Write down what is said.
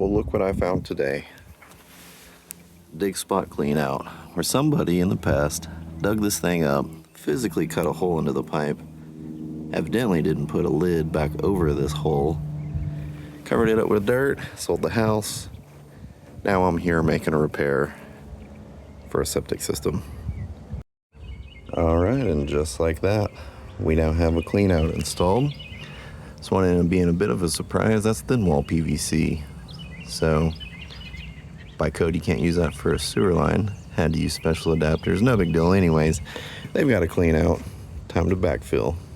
Well, look what I found today. Dig spot clean out, where somebody in the past dug this thing up, physically cut a hole into the pipe, evidently didn't put a lid back over this hole, covered it up with dirt, sold the house. Now I'm here making a repair for a septic system. All right, and just like that, we now have a clean out installed. This one ended up being a bit of a surprise. That's thin wall PVC. So by code, you can't use that for a sewer line. Had to use special adapters. No big deal anyways. They've got to clean out. Time to backfill.